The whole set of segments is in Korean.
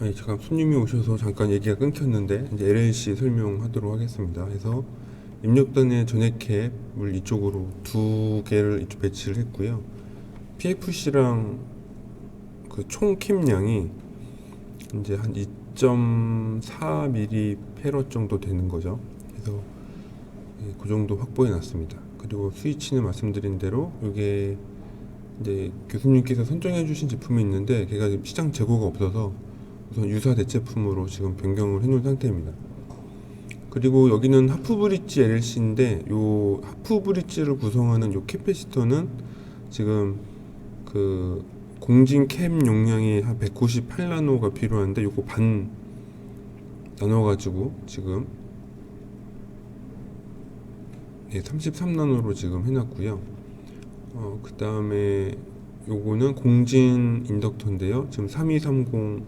아니, 잠깐 손님이 오셔서 잠깐 얘기가 끊겼는데 이제 LLC 설명하도록 하겠습니다. 그래서 입력단의 전액캡을 이쪽으로 두 개를 이쪽 배치를 했고요. PFC랑 그 총 캡량이 이제 한 2.4mm 패럿 정도 되는 거죠. 그래서 그 정도 확보해 놨습니다. 그리고 스위치는 말씀드린 대로 이게 이제 교수님께서 선정해 주신 제품이 있는데 걔가 지금 시장 재고가 없어서 우선 유사 대체품으로 지금 변경을 해 놓은 상태입니다. 그리고 여기는 하프브릿지 LLC인데 요 하프브릿지를 구성하는 요 캐패시터는 지금 그 공진 캡 용량이 한 198나노가 필요한데 요거 반 나눠가지고 지금 33나노로 지금 해놨고요. 그 다음에 요거는 공진 인덕터인데요. 지금 3230에다가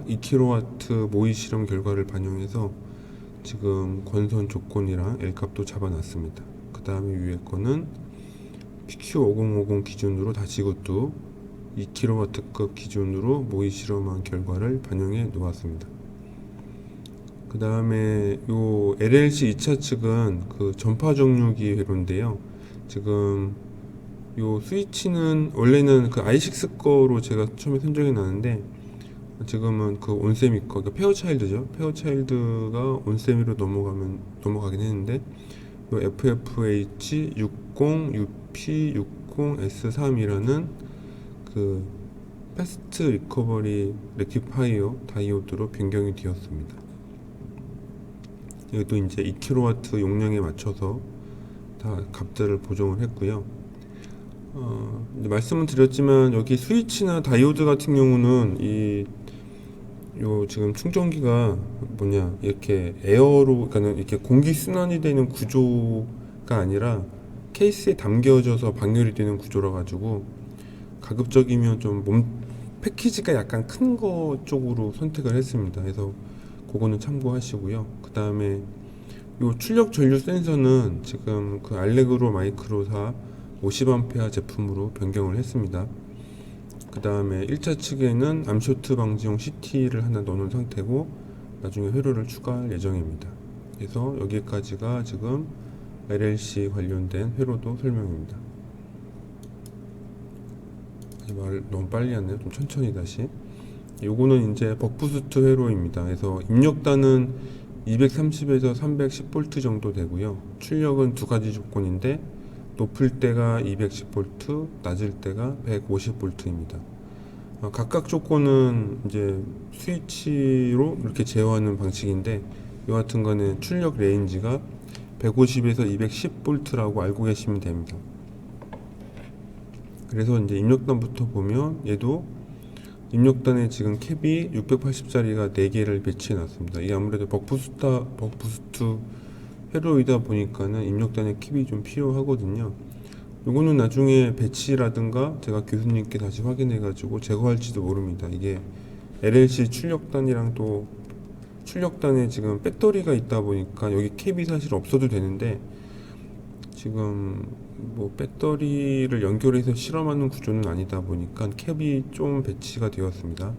2kW 모의 실험 결과를 반영해서 지금 권선 조건이랑 L값도 잡아놨습니다. 그 다음에 위에 거는 PQ5050 기준으로 다시 이것도 2kW급 기준으로 모의 실험한 결과를 반영해 놓았습니다. 그 다음에 요 LLC 2차 측은 그 전파 정류기 회로인데요. 지금 요 스위치는 원래는 그 i6 거로 제가 처음에 선정해 놨는데 지금은 그 온세미 거, 그러니까 페어차일드죠. 페어차일드가 온세미로 넘어가긴 했는데 요 FFH 60 UP 60 S3이라는 그 패스트 리커버리 레큐파이어 다이오드로 변경이 되었습니다. 이것도 이제 2kW 용량에 맞춰서 다 값들을 보정을 했고요. 이제 말씀은 드렸지만 여기 스위치나 다이오드 같은 경우는 요 지금 충전기가 이렇게 에어로, 그러니까 이렇게 공기 순환이 되는 구조가 아니라 케이스에 담겨져서 방열이 되는 구조라 가지고 가급적이면 좀 패키지가 약간 큰 거 쪽으로 선택을 했습니다. 그래서 그거는 참고하시고요. 그 다음에 요 출력 전류 센서는 지금 그 알레그로 마이크로사 50A 제품으로 변경을 했습니다. 그 다음에 1차 측에는 암쇼트 방지용 CT를 하나 넣어놓은 상태고 나중에 회로를 추가할 예정입니다. 그래서 여기까지가 지금 LLC 관련된 회로도 설명입니다. 말 너무 빨리 했네요. 좀 천천히 다시. 요거는 이제 벅부스트 회로입니다. 그래서 입력단은 230에서 310V 정도 되고요. 출력은 두 가지 조건인데 높을 때가 210V, 낮을 때가 150V입니다. 각각 조건은 이제 스위치로 이렇게 제어하는 방식인데 이 같은 거는 출력 레인지가 150에서 210V라고 알고 계시면 됩니다. 그래서 이제 입력단부터 보면 얘도 입력단에 지금 캡이 680짜리가 4개를 배치해 놨습니다. 이게 아무래도 벅부스트 회로이다 보니까는 입력단에 캡이 좀 필요하거든요. 요거는 나중에 배치라든가 제가 교수님께 다시 확인해 가지고 제거할지도 모릅니다. 이게 LLC 출력단이랑 또 출력단에 지금 배터리가 있다 보니까 여기 캡이 사실 없어도 되는데 지금 뭐 배터리를 연결해서 실험하는 구조는 아니다 보니까 캡이 좀 배치가 되었습니다.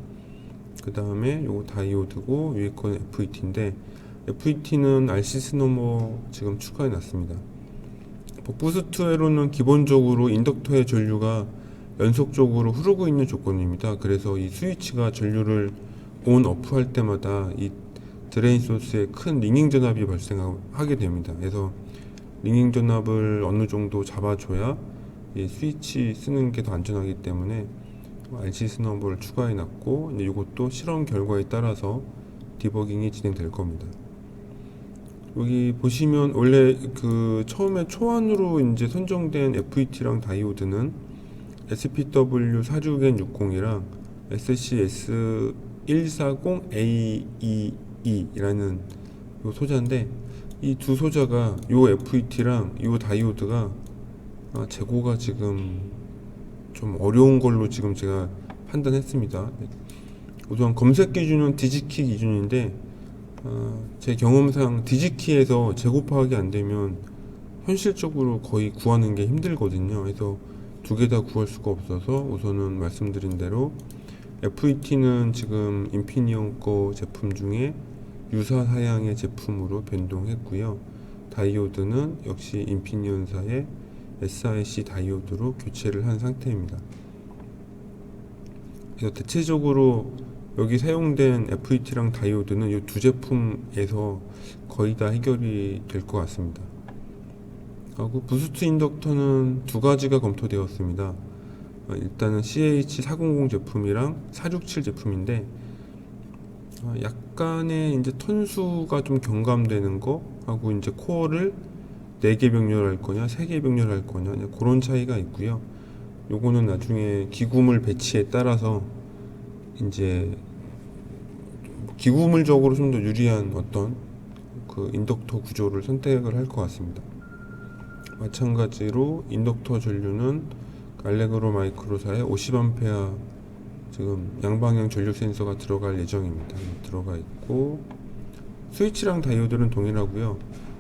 그 다음에 요거 다이오드고 위에 거는 FET인데 FET는 RC 스노머 지금 추가해 놨습니다. 벅부스트 회로는 기본적으로 인덕터의 전류가 연속적으로 흐르고 있는 조건입니다. 그래서 이 스위치가 전류를 온, 오프 할 때마다 이 드레인 소스에 큰 링잉 전압이 발생하게 됩니다. 그래서 링잉 전압을 어느 정도 잡아줘야 이 스위치 쓰는 게 더 안전하기 때문에 RC 스노버를 추가해 놨고 이것도 실험 결과에 따라서 디버깅이 진행될 겁니다. 여기 보시면 원래 그 처음에 초안으로 이제 선정된 FET랑 다이오드는 SPW 46N60이랑 SCS140AEE라는 요 소자인데 이 두 소자가 요 FET랑 요 다이오드가 재고가 지금 좀 어려운 걸로 지금 제가 판단했습니다. 우선 검색 기준은 디지키 기준인데 제 경험상 디지키에서 재고 파악이 안 되면 현실적으로 거의 구하는 게 힘들거든요. 그래서 두 개 다 구할 수가 없어서 우선은 말씀드린 대로 FET는 지금 인피니언 거 제품 중에 유사 사양의 제품으로 변동했고요. 다이오드는 역시 인피니언사의 SiC 다이오드로 교체를 한 상태입니다. 그래서 대체적으로 여기 사용된 FET랑 다이오드는 이 두 제품에서 거의 다 해결이 될 것 같습니다. 하고 부스트 인덕터는 두 가지가 검토되었습니다. 일단은 CH400 제품이랑 467 제품인데 약간의 이제 턴수가 좀 경감되는 거 하고 이제 코어를 4개 병렬할 거냐 3개 병렬할 거냐 그런 차이가 있고요. 요거는 나중에 기구물 배치에 따라서 이제 기구물적으로 좀 더 유리한 어떤 그 인덕터 구조를 선택을 할 것 같습니다. 마찬가지로 인덕터 전류는 알레그로 마이크로사의 50A 지금 양방향 전류 센서가 들어갈 예정입니다. 들어가 있고 스위치랑 다이오드는 동일하고요.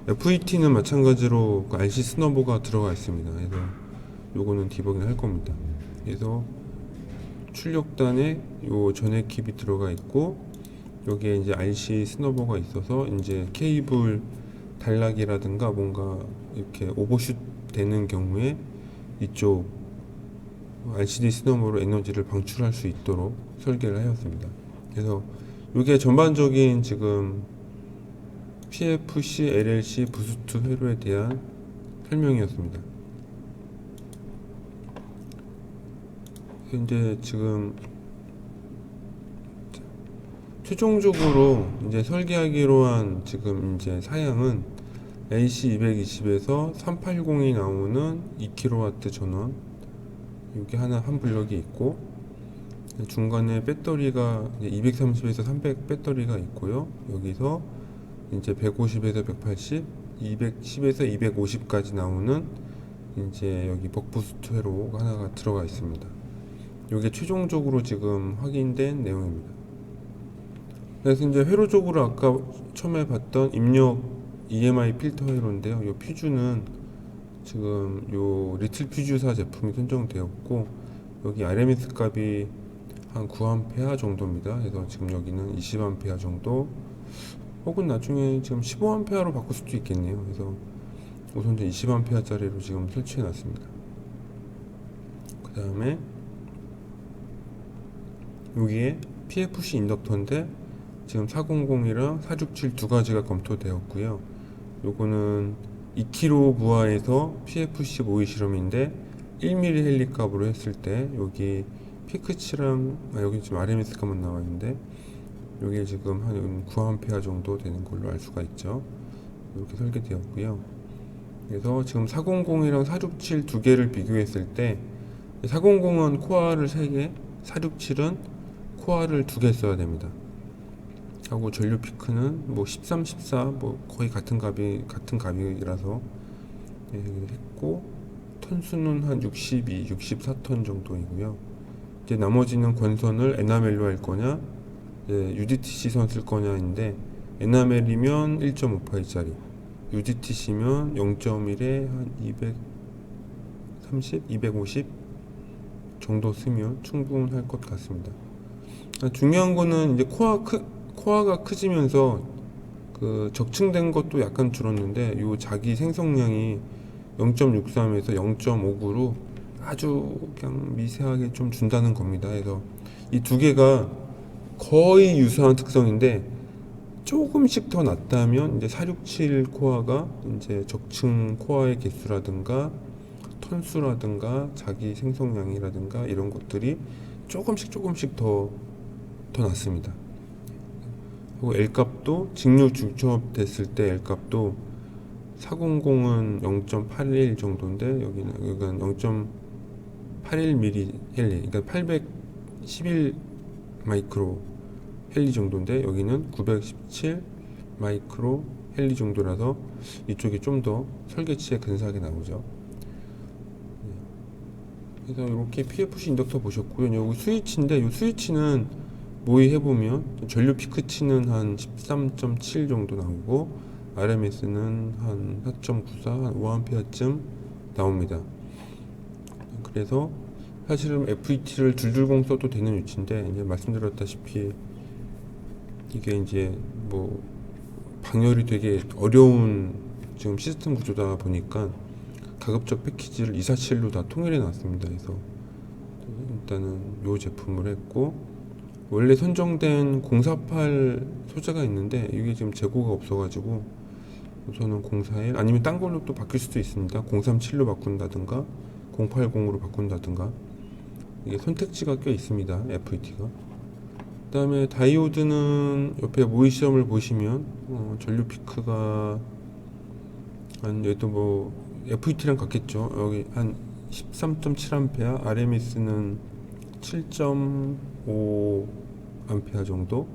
FET는 마찬가지로 그 RC 스너버가 들어가 있습니다. 그래서 요거는 디버깅 할 겁니다. 그래서 출력단에 요 전해 킵이 들어가 있고 여기에 이제 RC 스너버가 있어서 이제 케이블 단락이라든가 뭔가 이렇게 오버슛 되는 경우에 이쪽 RCD 스너버로 에너지를 방출할 수 있도록 설계를 하였습니다. 그래서 이게 전반적인 지금 PFC, LLC, 부스트 회로에 대한 설명이었습니다. 이제 지금 최종적으로 이제 설계하기로 한 지금 이제 사양은 AC220에서 380이 나오는 2kW 전원 여기 한 블럭이 있고 중간에 배터리가 230에서 300 배터리가 있고요. 여기서 이제 150에서 180, 210에서 250까지 나오는 이제 여기 벅부스트 회로가 하나가 들어가 있습니다. 이게 최종적으로 지금 확인된 내용입니다. 그래서 이제 회로적으로 아까 처음에 봤던 입력 EMI 필터 회로인데요. 이 퓨즈는 지금 요 리틀 퓨즈사 제품이 선정되었고 여기 RMS 값이 한 9A 정도입니다. 그래서 지금 여기는 20A 정도 혹은 나중에 지금 15A로 바꿀 수도 있겠네요. 그래서 우선 20A 짜리로 지금 설치해 놨습니다. 그 다음에 여기에 PFC 인덕터인데 지금 400이랑 467 두 가지가 검토되었고요. 요거는 2kg 부하에서 PFC 모의 실험인데 1mm 헬리 값으로 했을 때 여기 피크치랑 여기 지금 RMS 값만 나와 있는데 여기 지금 한 9A 정도 되는 걸로 알 수가 있죠. 이렇게 설계되었고요. 그래서 지금 400이랑 467 두 개를 비교했을 때 400은 코어를 3개, 467은 코어를 2개 써야 됩니다. 하고 전류 피크는 뭐 13, 14 뭐 거의 같은 값이라서 했고 턴수는 한 62, 64턴 정도이고요. 이제 나머지는 권선을 에나멜로 할 거냐, UDTC 선 쓸 거냐인데 에나멜이면 1.5파이짜리, UDTC면 0.1에 한 230, 250 정도 쓰면 충분할 것 같습니다. 중요한 거는 이제 코어가 크지면서 그 적층된 것도 약간 줄었는데 요 자기 생성량이 0.63에서 0.59로 아주 그냥 미세하게 좀 준다는 겁니다. 그래서 이 두 개가 거의 유사한 특성인데 조금씩 더 낮다면 이제 467 코어가 이제 적층 코어의 개수라든가 턴수라든가 자기 생성량이라든가 이런 것들이 조금씩 더 낮습니다. 그리고 L 값도 직류 중첩 됐을 때 L 값도 400은 0.81 정도인데 여기는 0.81mm 헬리, 그러니까 811 마이크로 헬리 정도인데 여기는 917 마이크로 헬리 정도라서 이쪽이 좀 더 설계치에 근사하게 나오죠. 그래서 이렇게 PFC 인덕터 보셨고요. 여기 스위치인데 이 스위치는 모의해보면 전류 피크치는 한 13.7 정도 나오고 RMS는 한 4.94, 한 5A쯤 나옵니다. 그래서 사실은 FET를 줄줄공 써도 되는 위치인데 이제 말씀드렸다시피 이게 이제 뭐 방열이 되게 어려운 지금 시스템 구조다 보니까 가급적 패키지를 247로 다 통일해 놨습니다. 그래서 일단은 요 제품을 했고, 원래 선정된 048 소재가 있는데 이게 지금 재고가 없어가지고 우선은 041 아니면 딴 걸로 또 바뀔 수도 있습니다. 037로 바꾼다든가 080으로 바꾼다든가, 이게 선택지가 꽤 있습니다, FET가. 그 다음에 다이오드는 옆에 모의 시험을 보시면 전류 피크가 한, 얘도 뭐 FET랑 같겠죠. 여기 한 13.7A, RMS는 7.5A 정도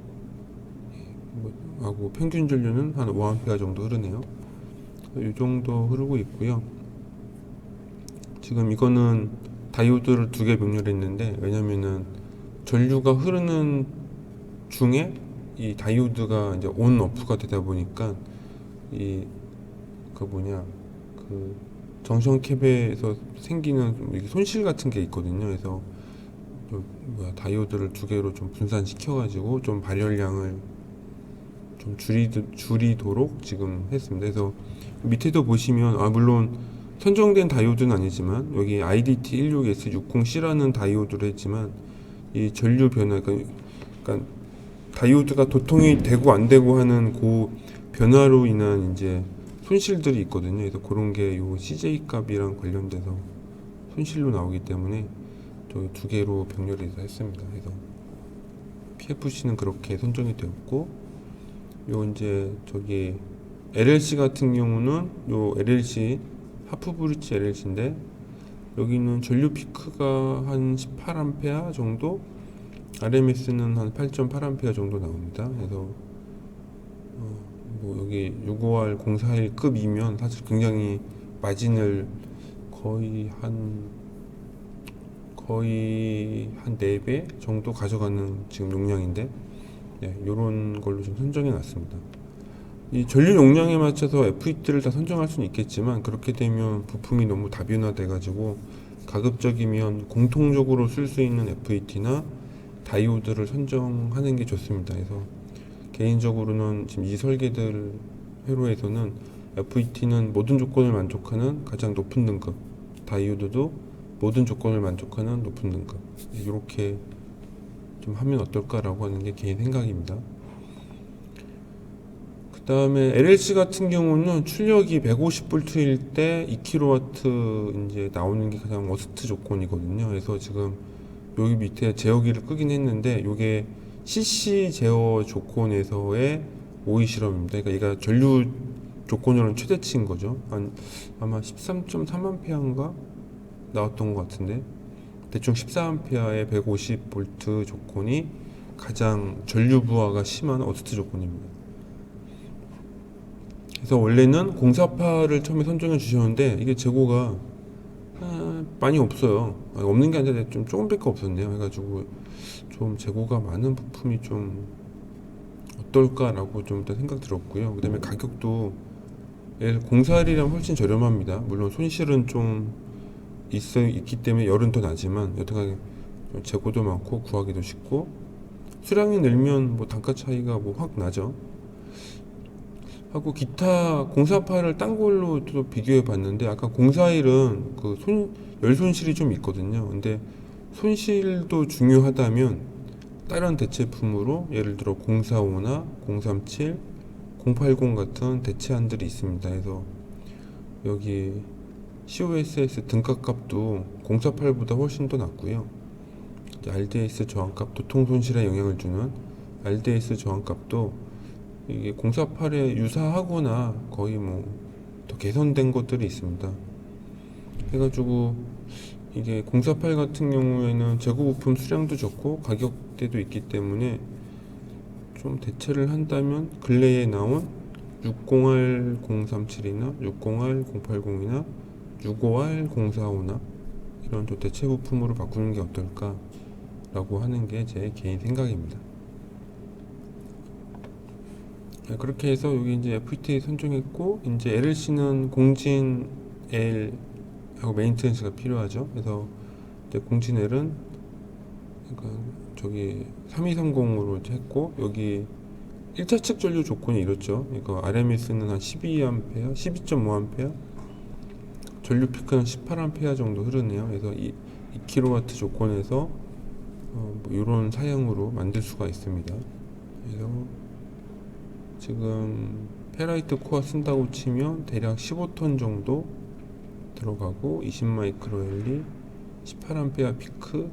하고, 평균 전류는 한 5A 정도 흐르네요. 이 정도 흐르고 있고요. 지금 이거는 다이오드를 2개 병렬했는데, 왜냐면은 전류가 흐르는 중에 이 다이오드가 이제 온 오프가 되다 보니까 그 정션 캡에서 생기는 이게 손실 같은 게 있거든요. 그래서 다이오드를 2개로 좀 분산시켜가지고 좀 발열량을 좀 줄이도록 지금 했습니다. 그래서 밑에도 보시면, 물론 선정된 다이오드는 아니지만 여기 IDT16S60C라는 다이오드를 했지만 이 전류 변화, 그러니까 다이오드가 도통이 되고 안 되고 하는 그 변화로 인한 이제 손실들이 있거든요. 그래서 그런 게 요 CJ 값이랑 관련돼서 손실로 나오기 때문에 저기 2개로 병렬해서 했습니다. 그래서 PFC는 그렇게 선정이 되었고, 요 이제 저기 LLC 같은 경우는 요 LLC 하프 브릿지 LLC인데 여기는 전류 피크가 한 18A 정도, RMS는 한 8.8A 정도 나옵니다. 그래서 뭐 여기 651, 041급이면 사실 굉장히 마진을 거의 한 4배 정도 가져가는 지금 용량인데, 요런 걸로 좀 선정해 놨습니다. 이 전류 용량에 맞춰서 FET를 다 선정할 수는 있겠지만, 그렇게 되면 부품이 너무 다변화돼 가지고 가급적이면 공통적으로 쓸 수 있는 FET나 다이오드를 선정하는 게 좋습니다. 그래서 개인적으로는 지금 이 설계들 회로에서는 FET는 모든 조건을 만족하는 가장 높은 등급, 다이오드도 모든 조건을 만족하는 높은 등급, 이렇게 좀 하면 어떨까라고 하는 게 개인 생각입니다. 그 다음에 LLC 같은 경우는 출력이 150V일 때 2kW 이제 나오는 게 가장 워스트 조건이거든요. 그래서 지금 여기 밑에 제어기를 끄긴 했는데, 이게 CC 제어 조건에서의 모의 실험입니다. 그러니까 얘가 전류 조건으로는 최대치인 거죠. 아마 13.3A인가 나왔던 것 같은데, 대충 14A의 150V 조건이 가장 전류 부하가 심한 워스트 조건입니다. 그래서 원래는 048을 처음에 선정해 주셨는데 이게 재고가 많이 없어요. 없는 게 아니라 좀 조금밖에 없었네요. 해가지고 좀 재고가 많은 부품이 좀 어떨까라고 좀 일단 생각 들었고요. 그 다음에 가격도 041이랑 훨씬 저렴합니다. 물론 손실은 좀 있기 때문에 열은 더 나지만, 여튼간에 재고도 많고 구하기도 쉽고, 수량이 늘면 뭐 단가 차이가 뭐 확 나죠. 하고 기타 048을 딴 걸로 또 비교해 봤는데, 아까 041은 그 열 손실이 좀 있거든요. 근데 손실도 중요하다면 다른 대체품으로 예를 들어 045나 037, 080 같은 대체안들이 있습니다. 그래서 여기 COSS 등가값도 048보다 훨씬 더 낮고요. RDS 저항값, 도통 손실에 영향을 주는 RDS 저항값도 이게 048에 유사하거나 거의 뭐 더 개선된 것들이 있습니다. 해가지고 이게 048 같은 경우에는 재고 부품 수량도 적고 가격대도 있기 때문에 좀 대체를 한다면 근래에 나온 601-037이나 601-080이나 651-045나 이런 또 대체 부품으로 바꾸는 게 어떨까 라고 하는 게 제 개인 생각입니다. 그렇게 해서 여기 이제 FET 선정했고, 이제 LLC는 공진 L 하고 메인테넌스가 필요하죠. 그래서 이제 공진L은 그러니까 저기 3230으로 했고, 여기 1차 측 전류 조건이 이렇죠. 이거 RMS는 한 12A, 12.5A, 전류 피크는 18A 정도 흐르네요. 그래서 2kW 조건에서 뭐 이런 사양으로 만들 수가 있습니다. 그래서 지금 페라이트 코어 쓴다고 치면 대략 15톤 정도 들어가고 20마이크로엘리 18A 피크,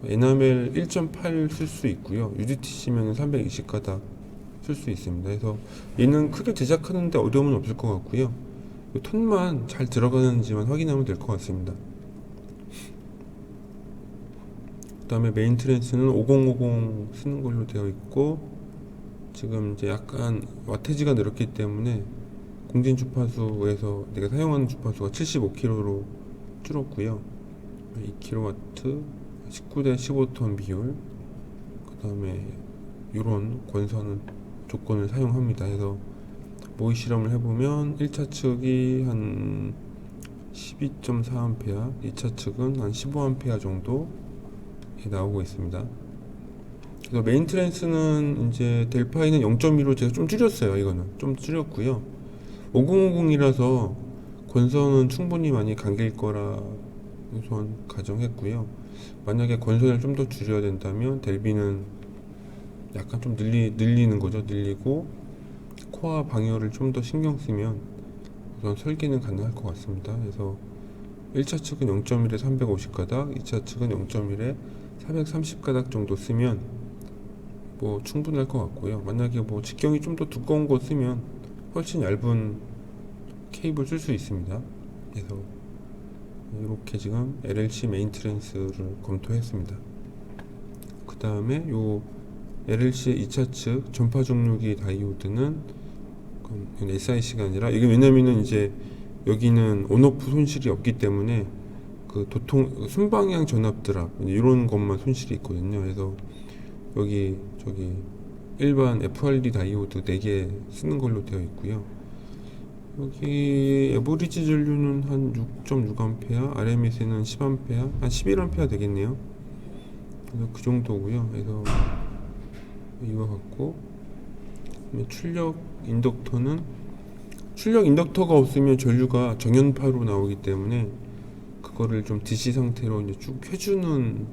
에나멜 1.8 쓸 수 있고요. UGTC면 320가닥 쓸 수 있습니다. 그래서 얘는 크게 제작하는데 어려움은 없을 것 같고요. 이 톤만 잘 들어가는지만 확인하면 될 것 같습니다. 그 다음에 메인트랜스는 5050 쓰는 걸로 되어 있고, 지금 이제 약간 와테지가 늘었기 때문에 공진 주파수에서 내가 사용하는 주파수가 75kH로 줄었고요. 2kW 19대 15톤 비율, 그 다음에 이런 권선 조건을 사용합니다. 그래서 모의 실험을 해보면 1차 측이 한 12.4A, 2차 측은 한 15A 정도 나오고 있습니다. 그래서 메인트랜스는 이제 델파이는 0.2로 제가 좀 줄였어요. 이거는 좀 줄였고요. 5050이라서 권선은 충분히 많이 감길 거라 우선 가정했고요. 만약에 권선을 좀 더 줄여야 된다면 델비는 약간 좀 늘리는 거죠. 늘리고 코어 방열을 좀 더 신경 쓰면 우선 설계는 가능할 것 같습니다. 그래서 1차 측은 0.1에 350가닥, 2차 측은 0.1에 430가닥 정도 쓰면 뭐 충분할 것 같고요. 만약에 뭐 직경이 좀 더 두꺼운 거 쓰면 훨씬 얇은 케이블 쓸 수 있습니다. 그래서 이렇게 지금 LLC 메인트랜스를 검토했습니다. 그 다음에 요 LLC 2차 측 전파 종류기 다이오드는 SIC가 아니라, 이게 왜냐면은 이제 여기는 온오프 손실이 없기 때문에 그 도통 순방향 전압 드랍 이런 것만 손실이 있거든요. 그래서 여기 저기 일반 FRD 다이오드 4개 쓰는 걸로 되어 있고요. 여기 에버리지 전류는 한 6.6A, RMS는 10A, 한 11A 되겠네요. 그래서 그 정도고요. 그래서 이와 같고, 출력 인덕터가 없으면 전류가 정연파로 나오기 때문에 그거를 좀 DC 상태로 이제 쭉 해주는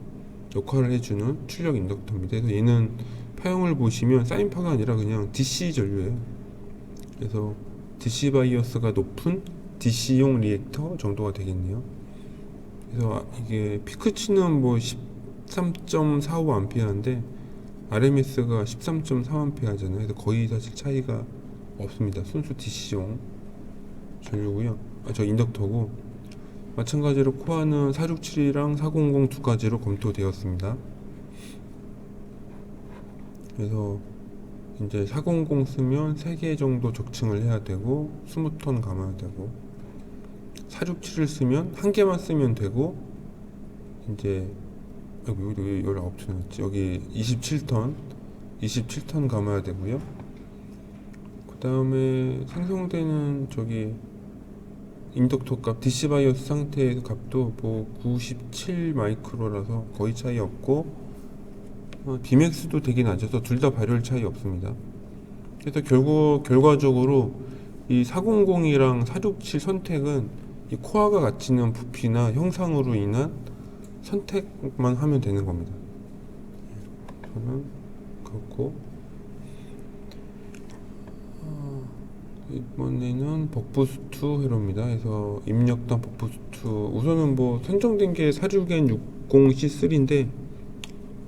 역할을 해주는 출력 인덕터입니다. 그래서 얘는 파형을 보시면 사인파가 아니라 그냥 DC 전류예요. 그래서 DC 바이어스가 높은 DC용 리액터 정도가 되겠네요. 그래서 이게 피크치는 뭐 13.45A인데 RMS가 13.3A잖아요. 그래서 거의 사실 차이가 없습니다. 순수 DC용 전류고요. 저 인덕터고, 마찬가지로 코어는 467이랑 400 두 가지로 검토되었습니다. 그래서 이제 400 쓰면 3개 정도 적층을 해야 되고 20톤 감아야 되고, 467을 쓰면 1개만 쓰면 되고, 이제 여기 19톤이었지. 여기 27톤 감아야 되고요. 그 다음에 생성되는 저기 인덕터 값, DC 바이오스 상태의 값도 뭐 97 마이크로라서 거의 차이 없고, B맥스도 되게 낮아서 둘 다 발열 차이 없습니다. 그래서 결과적으로 이 400이랑 467 선택은 이 코어가 갖추는 부피나 형상으로 인한 선택만 하면 되는 겁니다. 저는 그렇고, 이번에는 벅부스트 회로입니다. 그래서 입력단 벅부스트, 우선은 뭐 선정된 게 46N 60C3인데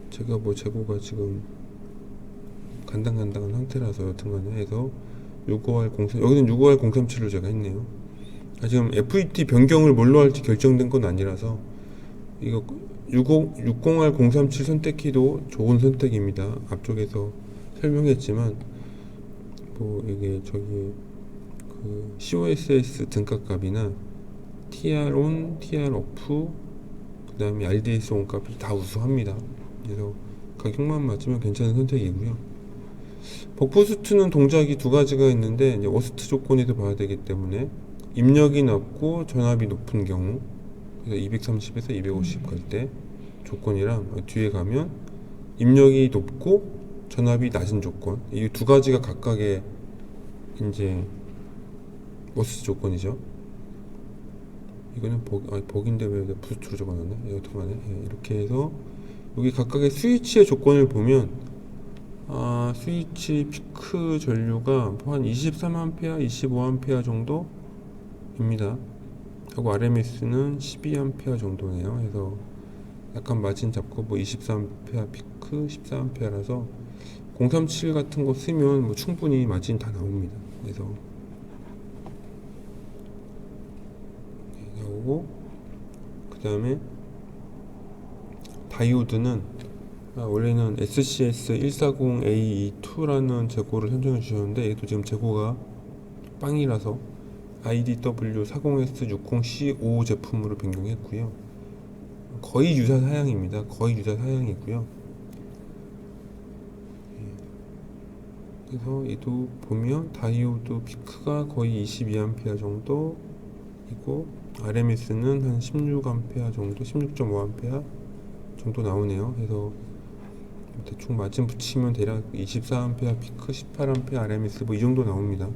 제가 뭐 재고가 지금 간당간당한 상태라서 여튼간에 해서 65R03, 여기는 65R037로 제가 했네요. 지금 FET 변경을 뭘로 할지 결정된 건 아니라서 이거 60R037 선택키도 좋은 선택입니다. 앞쪽에서 설명했지만 뭐 이게 저기 그 COSS 등값값이나 TR-ON, TR-OFF, 그 다음에 RDS-ON 값이 다 우수합니다. 그래서 가격만 맞으면 괜찮은 선택이고요. 벅부스트는 동작이 두 가지가 있는데, 이제 워스트 조건에서 봐야 되기 때문에 입력이 낮고 전압이 높은 경우, 그래서 230에서 250 갈 때 조건이랑 뒤에 가면 입력이 높고 전압이 낮은 조건, 이 두 가지가 각각의 이제 머스트 조건이죠. 이거는 버기인데 왜 부스트로 적어놨네? 여튼간에 이렇게 해서 여기 각각의 스위치의 조건을 보면 스위치 피크 전류가 한 23A, 25A 정도입니다. 하고 RMS는 12A 정도네요. 그래서 약간 마진 잡고 뭐 23A 피크, 14A라서 037 같은 거 쓰면 뭐 충분히 마진 다 나옵니다. 그래서 나오고, 그 다음에 다이오드는 원래는 SCS140AE2라는 재고를 선정해 주셨는데 얘도 지금 재고가 빵이라서 IDW40S60C5 제품으로 변경했고요. 거의 유사 사양입니다. 거의 유사 사양이고요. 그래서 얘도 보면 다이오드 피크가 거의 22A 정도이고 RMS는 한 16A 정도, 16.5A 정도 나오네요. 그래서 대충 마진 붙이면 대략 24A 피크, 18A RMS 뭐 이 정도 나옵니다.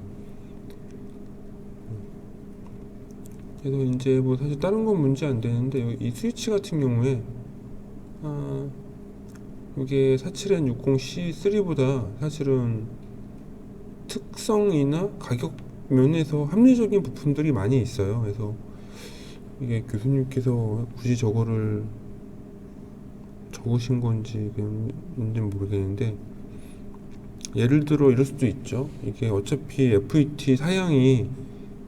그래서 이제 뭐 사실 다른 건 문제 안 되는데 이 스위치 같은 경우에 이게 47N60C3보다 사실은 특성이나 가격 면에서 합리적인 부품들이 많이 있어요. 그래서 이게 교수님께서 굳이 저거를 적으신 건지 그런지는 모르겠는데, 예를 들어 이럴 수도 있죠. 이게 어차피 FET 사양이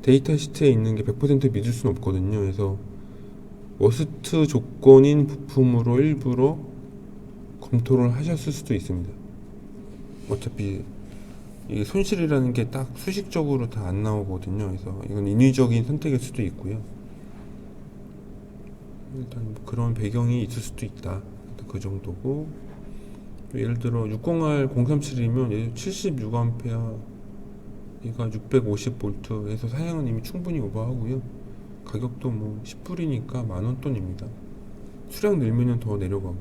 데이터 시트에 있는 게 100% 믿을 수는 없거든요. 그래서 워스트 조건인 부품으로 일부러 검토를 하셨을 수도 있습니다. 어차피 이게 손실이라는 게 딱 수식적으로 다 안 나오거든요. 그래서 이건 인위적인 선택일 수도 있고요. 일단 뭐 그런 배경이 있을 수도 있다. 그 정도고, 예를 들어 60R 037이면 76A 얘가 650V 해서 사양은 이미 충분히 오버하고요. 가격도 뭐 10불이니까 만원 돈입니다. 수량 늘면은 더 내려가고.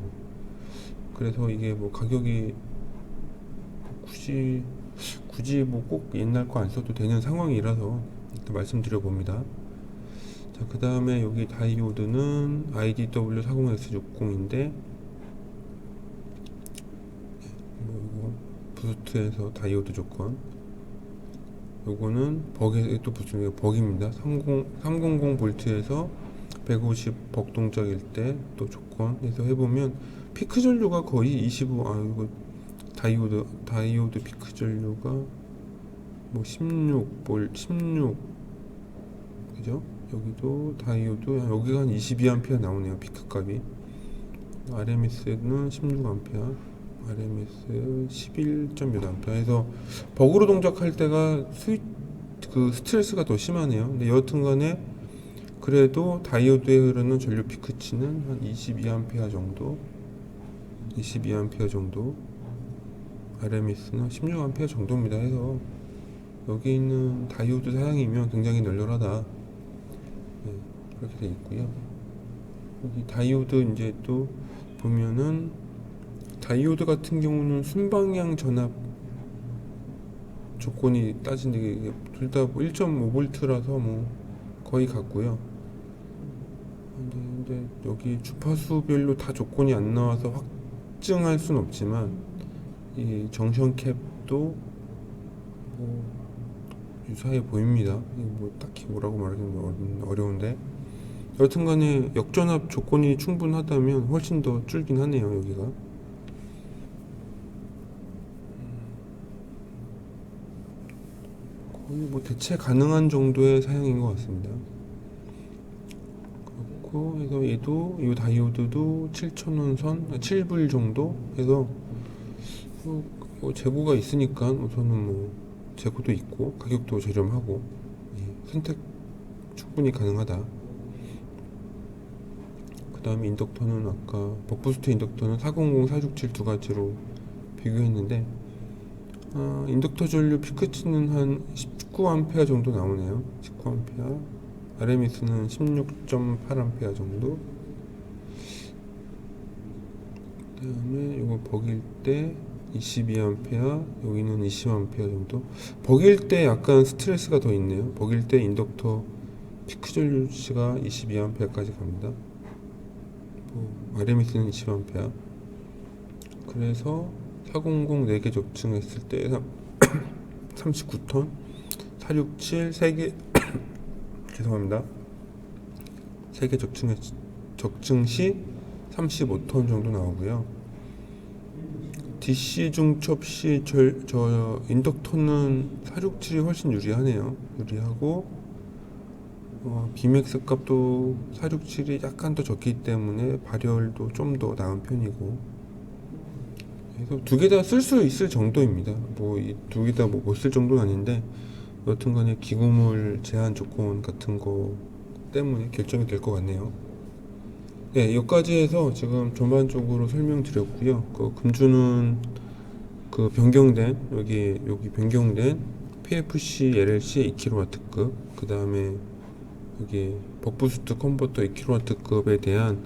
그래서 이게 뭐 가격이 굳이 뭐 꼭 옛날 거 안 써도 되는 상황이라서 일단 말씀드려 봅니다. 자, 그 다음에 여기 다이오드는 IDW40S60인데 뭐 부스트에서 다이오드 조건, 요거는 버기, 또 무슨 버기입니다. 300V에서 150 벅동작일 때 또 조건에서 해보면 피크 전류가 거의 25, 이거 다이오드 피크 전류가 뭐 16 그죠? 여기도 다이오드 여기가 한 22A 나오네요. 피크 값이. RMS는 16A, RMS 11.6A. 해서 버그로 동작할 때가 그 스트레스가 더 심하네요. 근데 여하튼간에 그래도 다이오드에 흐르는 전류 피크치는 한 22A 정도, 22A 정도, RMS는 16A 정도입니다. 해서 여기 있는 다이오드 사양이면 굉장히 널널하다. 네, 그렇게 되어 있고요. 여기 다이오드 이제 또 보면은 다이오드 같은 경우는 순방향 전압 조건이 따진데 둘 다 1.5V라서 뭐 거의 같고요. 근데 여기 주파수별로 다 조건이 안 나와서 확증할 순 없지만 이 정션 캡도 뭐 유사해 보입니다. 뭐 딱히 뭐라고 말하기는 어려운데, 여튼간에 역전압 조건이 충분하다면 훨씬 더 줄긴 하네요. 여기가 거의 뭐 대체 가능한 정도의 사양인 것 같습니다. 그렇고 해서 얘도 이 다이오드도 7,000원 선 7불 정도 해서 뭐 재고가 있으니까 우선은 뭐 재고도 있고 가격도 저렴하고 선택 충분히 가능하다. 그 다음에 인덕터는 아까 벅부스트 인덕터는 400, 467 두 가지로 비교했는데 인덕터 전류 피크치는 한 19A 정도 나오네요. 19A. RMS는 16.8A 정도. 그 다음에 이거 버길 때 22A, 여기는 20A 정도. 버길 때 약간 스트레스가 더 있네요. 버길 때 인덕터 피크 전류치가 22A까지 갑니다. RMS는 20A. 그래서 400 4개 적층했을 때 39톤, 467 3개 죄송합니다. 3개 적층 시 35톤 정도 나오고요. DC 중첩 시 저 인덕터는 467이 훨씬 유리하네요. 유리하고 B맥스 값도 467이 약간 더 적기 때문에 발열도 좀 더 나은 편이고, 그래서 두 개 다 쓸 수 있을 정도입니다. 뭐 이 두 개 다 뭐 못 쓸 정도는 아닌데, 여튼간에 기구물 제한 조건 같은 거 때문에 결정이 될 것 같네요. 네, 여기까지 해서 지금 전반적으로 설명드렸고요. 그 금주는 그 변경된 여기 변경된 PFC LLC 2kW급, 그 다음에 여기 벅부스트 컨버터 2kW급에 대한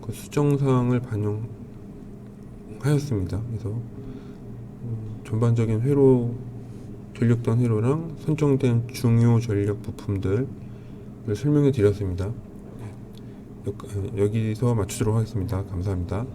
그 수정사항을 반영하였습니다. 그래서 전반적인 회로, 전력단 회로랑 선정된 중요 전력 부품들을 설명해 드렸습니다. 여기서 마치도록 하겠습니다. 감사합니다.